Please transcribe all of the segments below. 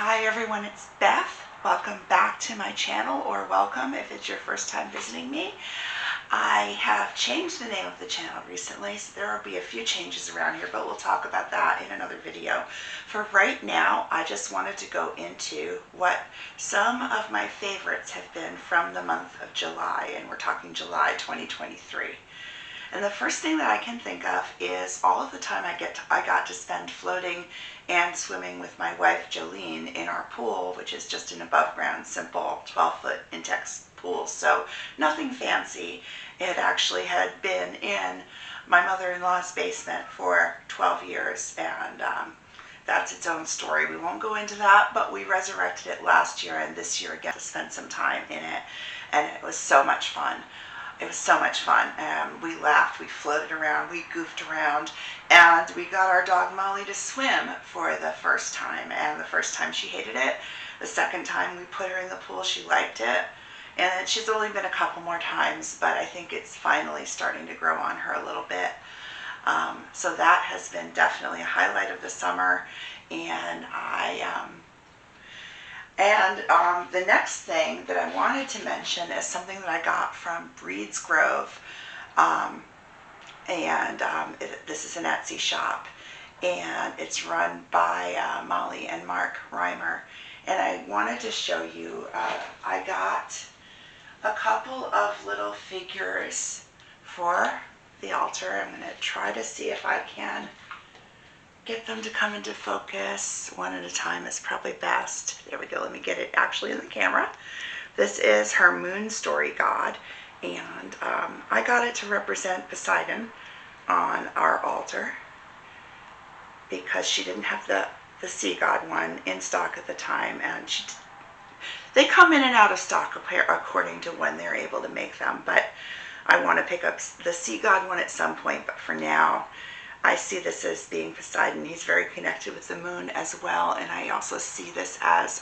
Hi everyone, it's Beth. Welcome back to my channel, or welcome if it's your first time visiting me. I have changed the name of the channel recently, so there will be a few changes around here, but we'll talk about that in another video. For right now, I just wanted to go into what some of my favorites have been from the month of July, and we're talking July 2023. And the first thing that I can think of is all of the time I got to spend floating and swimming with my wife Jolene in our pool, which is just an above ground, simple 12-foot Intex pool. So nothing fancy. It actually had been in my mother-in-law's basement for 12 years, and that's its own story. We won't go into that, but we resurrected it last year and this year again to spend some time in it, and it was so much fun. It was so much fun. We laughed, we floated around, we goofed around, and we got our dog Molly to swim for the first time. And the first time she hated it. The second time we put her in the pool, she liked it. And she's only been a couple more times, but I think it's finally starting to grow on her a little bit. So that has been definitely a highlight of the summer. And the next thing that I wanted to mention is something that I got from Breed's Grove, this is an Etsy shop, and it's run by Molly and Mark Reimer, and I wanted to show you, I got a couple of little figures for the altar. I'm going to try to see if I can get them to come into focus. One at a time is probably best. There we go. Let me get it actually in the camera. This is her moon story god, and I got it to represent Poseidon on our altar because she didn't have the sea god one in stock at the time, and they come in and out of stock according to when they're able to make them, but I want to pick up the sea god one at some point. But for now, I see this as being Poseidon. He's very connected with the moon as well, and I also see this as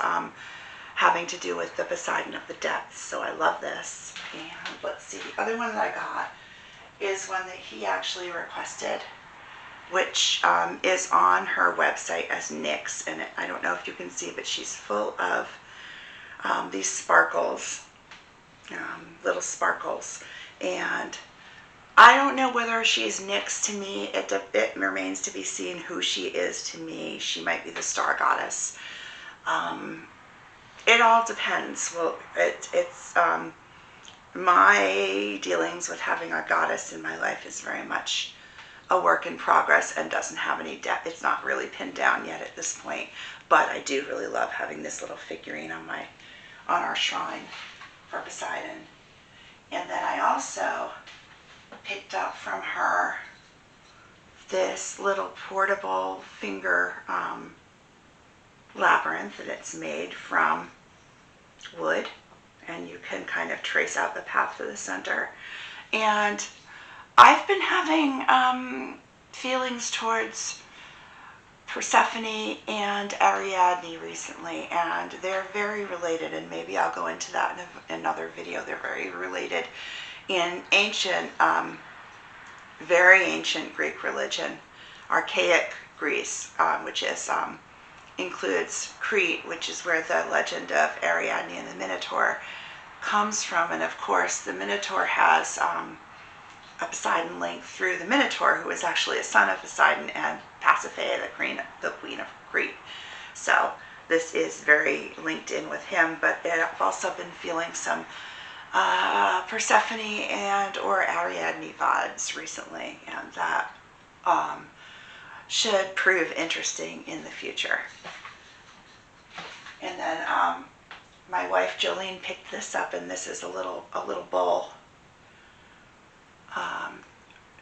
having to do with the Poseidon of the depths, so I love this. And let's see, the other one that I got is one that he actually requested, which is on her website as Nyx, and I don't know if you can see, but she's full of these sparkles, little sparkles, and I don't know whether she's Nyx to me. It remains to be seen who she is to me. She might be the star goddess. It all depends. Well, it's my dealings with having a goddess in my life is very much a work in progress and doesn't have any depth. It's not really pinned down yet at this point, but I do really love having this little figurine on our shrine for Poseidon. And then I also picked up from her this little portable finger labyrinth that it's made from wood, and you can kind of trace out the path to the center. And I've been having feelings towards Persephone and Ariadne recently, and they're very related, and maybe I'll go into that in another video. They're very related in ancient, very ancient Greek religion, archaic Greece, which is includes Crete, which is where the legend of Ariadne and the Minotaur comes from. And of course, the Minotaur has a Poseidon link through the Minotaur, who is actually a son of Poseidon, and Pasiphae, the queen of Crete. So this is very linked in with him. But I've also been feeling some Persephone and or Ariadne vibes recently, and that should prove interesting in the future. And then my wife Jolene picked this up, and this is a little bowl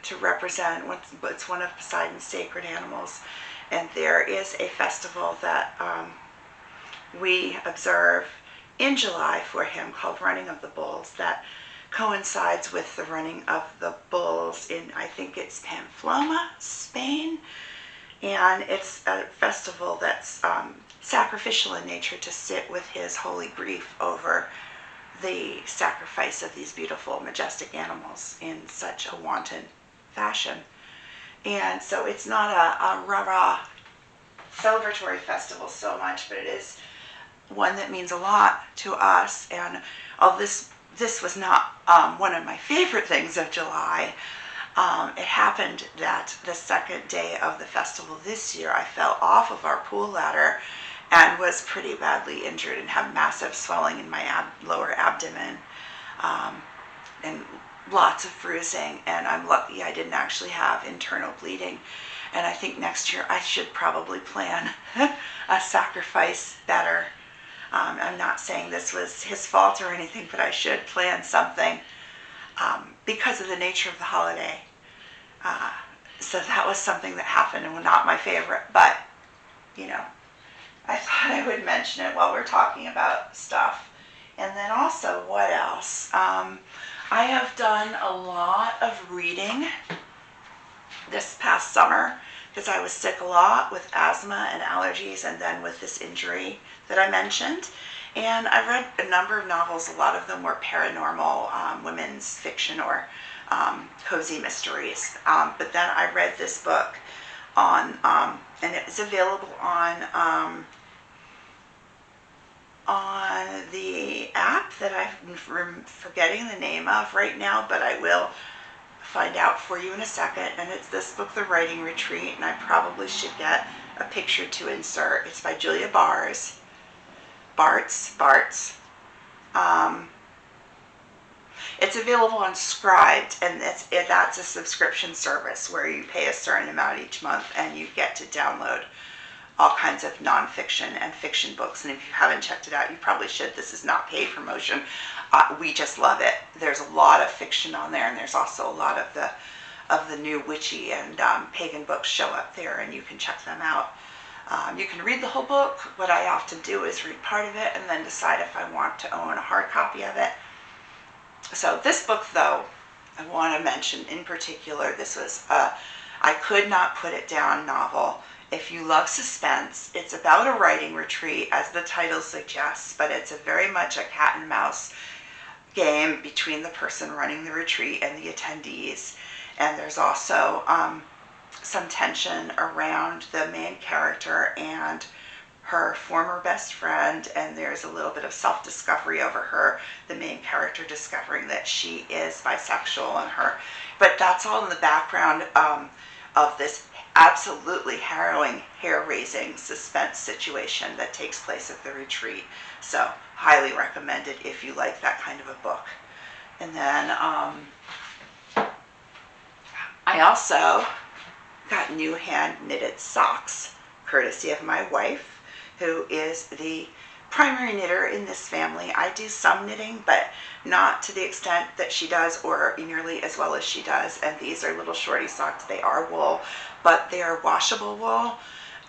to represent it's one of Poseidon's sacred animals, and there is a festival that we observe in July for him called Running of the Bulls that coincides with the running of the bulls in, I think it's Pamplona, Spain, and it's a festival that's sacrificial in nature, to sit with his holy grief over the sacrifice of these beautiful, majestic animals in such a wanton fashion. And so it's not a rah-rah celebratory festival so much, but it is one that means a lot to us. And this was not one of my favorite things of July. It happened that the second day of the festival this year, I fell off of our pool ladder and was pretty badly injured and had massive swelling in my lower abdomen, and lots of bruising. And I'm lucky I didn't actually have internal bleeding. And I think next year I should probably plan a sacrifice better. I'm not saying this was his fault or anything, but I should plan something because of the nature of the holiday. So that was something that happened and was not my favorite, but I thought I would mention it while we're talking about stuff. And then also, what else? I have done a lot of reading this past summer because I was sick a lot with asthma and allergies, and then with this injury that I mentioned. And I read a number of novels. A lot of them were paranormal, women's fiction, or cozy mysteries. But then I read this book on, and it is available on the app that I'm forgetting the name of right now, but I will find out for you in a second. And it's this book, The Writing Retreat, and I probably should get a picture to insert. It's by Julia Bartz. It's available on Scribed, and that's a subscription service where you pay a certain amount each month and you get to download all kinds of nonfiction and fiction books. And if you haven't checked it out, you probably should. This is not paid promotion. We just love it. There's a lot of fiction on there, and there's also a lot of the new witchy and pagan books show up there, and you can check them out. You can read the whole book. What I often do is read part of it and then decide if I want to own a hard copy of it. So this book, though, I want to mention in particular, this was I could not put it down novel. If you love suspense, it's about a writing retreat, as the title suggests, but it's very much a cat and mouse game between the person running the retreat and the attendees. And there's also some tension around the main character and her former best friend, and there's a little bit of self-discovery over her, the main character discovering that she is bisexual, but that's all in the background of this absolutely harrowing, hair-raising suspense situation that takes place at the retreat. So highly recommended if you like that kind of a book. And then I also got new hand-knitted socks, courtesy of my wife, who is the primary knitter in this family. I do some knitting, but not to the extent that she does, or nearly as well as she does. And these are little shorty socks. They are wool, but they are washable wool,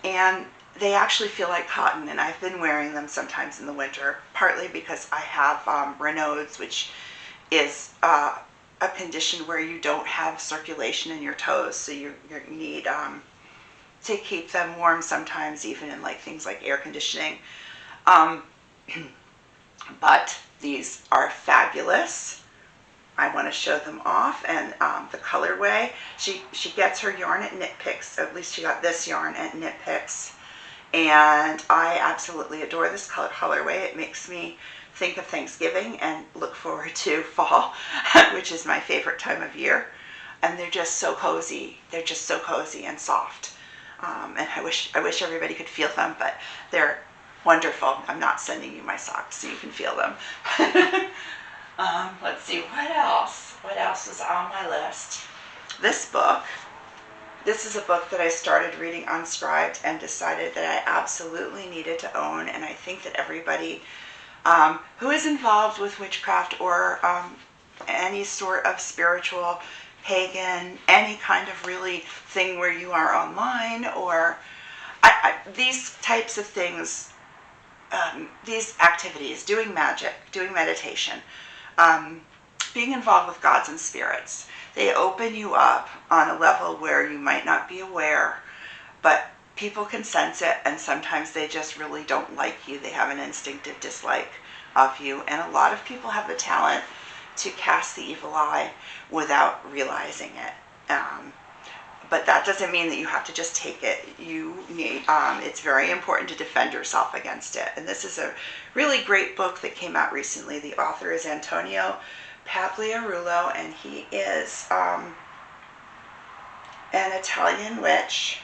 and they actually feel like cotton. And I've been wearing them sometimes in the winter, partly because I have Raynaud's, which is a condition where you don't have circulation in your toes, so you need to keep them warm sometimes, even in things like air conditioning. But these are fabulous. I want to show them off, and the colorway. She gets her yarn at KnitPicks. At least she got this yarn at KnitPicks, and I absolutely adore this colorway. It makes me think of Thanksgiving and look forward to fall, which is my favorite time of year. And they're just so cozy. They're just so cozy and soft. And I wish everybody could feel them, but they're wonderful. I'm not sending you my socks so you can feel them. Let's see, what else? What else was on my list? This book. This is a book that I started reading on Scribed and decided that I absolutely needed to own, and I think that everybody who is involved with witchcraft or any sort of spiritual, pagan, any kind of really thing where you are online, or these types of things, these activities, doing magic, doing meditation, being involved with gods and spirits, they open you up on a level where you might not be aware, but people can sense it, and sometimes they just really don't like you. They have an instinctive dislike of you, and a lot of people have the talent to cast the evil eye without realizing it. But that doesn't mean that you have to just take it. You need, it's very important to defend yourself against it. And this is a really great book that came out recently. The author is Antonio Pagliarulo, and he is an Italian witch.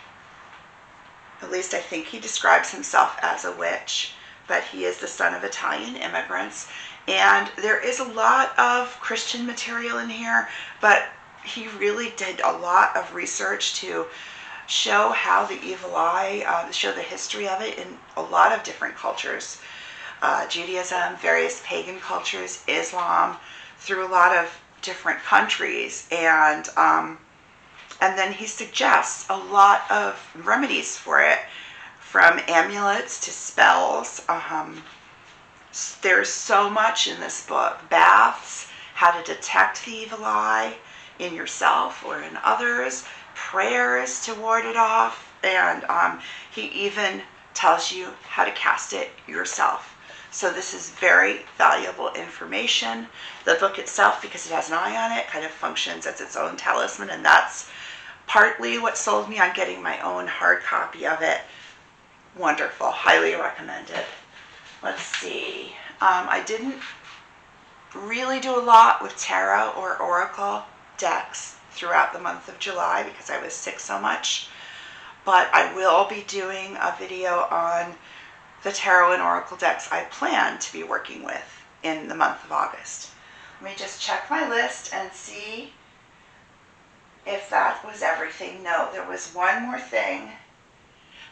At least I think he describes himself as a witch, but he is the son of Italian immigrants. And there is a lot of Christian material in here, but he really did a lot of research to show how the evil eye, show the history of it in a lot of different cultures. Judaism, various pagan cultures, Islam, through a lot of different countries. And then he suggests a lot of remedies for it, from amulets to spells. There's so much in this book. Baths, how to detect the evil eye in yourself or in others, prayers to ward it off, and he even tells you how to cast it yourself. So this is very valuable information. The book itself, because it has an eye on it, kind of functions as its own talisman, and that's partly what sold me on getting my own hard copy of it. Wonderful, highly recommended. Let's see, I didn't really do a lot with tarot or oracle decks throughout the month of July because I was sick so much, but I will be doing a video on the tarot and oracle decks I plan to be working with in the month of August. Let me just check my list and see if that was everything. No, there was one more thing.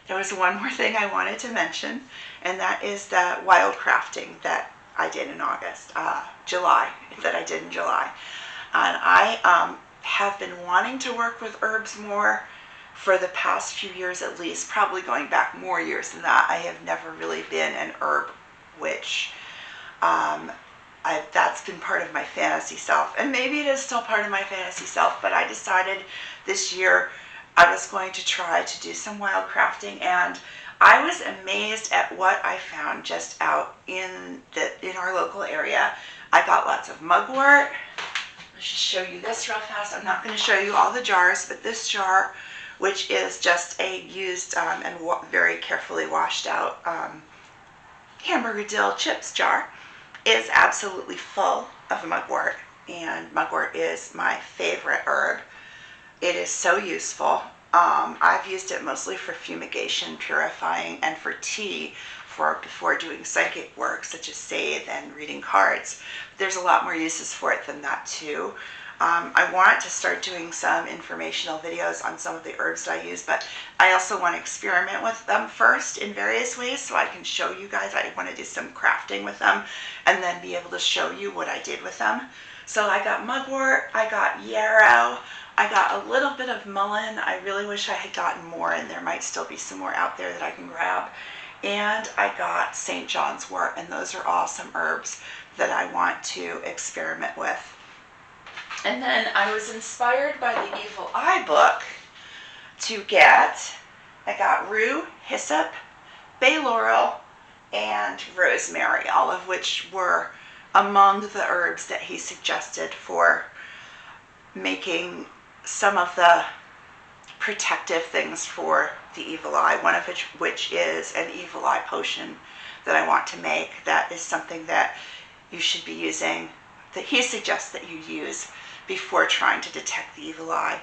There was one more thing I wanted to mention, and that is the wild crafting that I did in July, that I did in July. And I have been wanting to work with herbs more for the past few years at least, probably going back more years than that. I have never really been an herb witch. That's been part of my fantasy self, and maybe it is still part of my fantasy self, but I decided this year I was going to try to do some wild crafting, and I was amazed at what I found just out in our local area. I got lots of mugwort. Let's just show you this real fast. I'm not going to show you all the jars, but this jar, which is just a used and very carefully washed out hamburger dill chips jar, is absolutely full of mugwort, and mugwort is my favorite herb. It is so useful. I've used it mostly for fumigation, purifying, and for tea before doing psychic work such as save and reading cards. There's a lot more uses for it than that too. I want to start doing some informational videos on some of the herbs that I use, but I also want to experiment with them first in various ways so I can show you guys. I want to do some crafting with them and then be able to show you what I did with them. So I got mugwort, I got yarrow, I got a little bit of mullein. I really wish I had gotten more, and there might still be some more out there that I can grab. And I got St. John's wort, and those are all some herbs that I want to experiment with. And then I was inspired by the Evil Eye book I got rue, hyssop, bay laurel, and rosemary, all of which were among the herbs that he suggested for making some of the protective things for the evil eye, one of which is an evil eye potion that I want to make. That is something that you should be using, that he suggests that you use before trying to detect the evil eye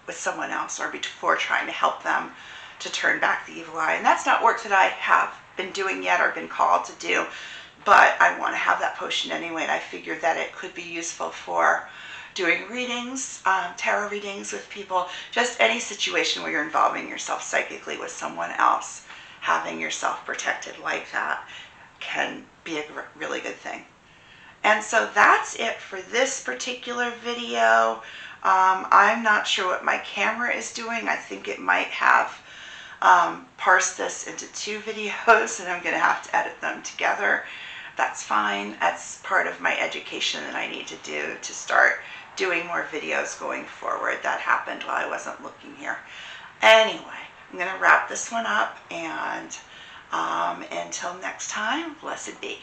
with someone else, or before trying to help them to turn back the evil eye. And that's not work that I have been doing yet or been called to do, but I want to have that potion anyway, and I figured that it could be useful for doing readings, tarot readings with people, just any situation where you're involving yourself psychically with someone else. Having yourself protected like that can be a really good thing. And so that's it for this particular video. I'm not sure what my camera is doing. I think it might have parsed this into 2 videos, and I'm going to have to edit them together. That's fine. That's part of my education that I need to do to start doing more videos going forward. That happened while I wasn't looking here. Anyway, I'm going to wrap this one up, and until next time, blessed be.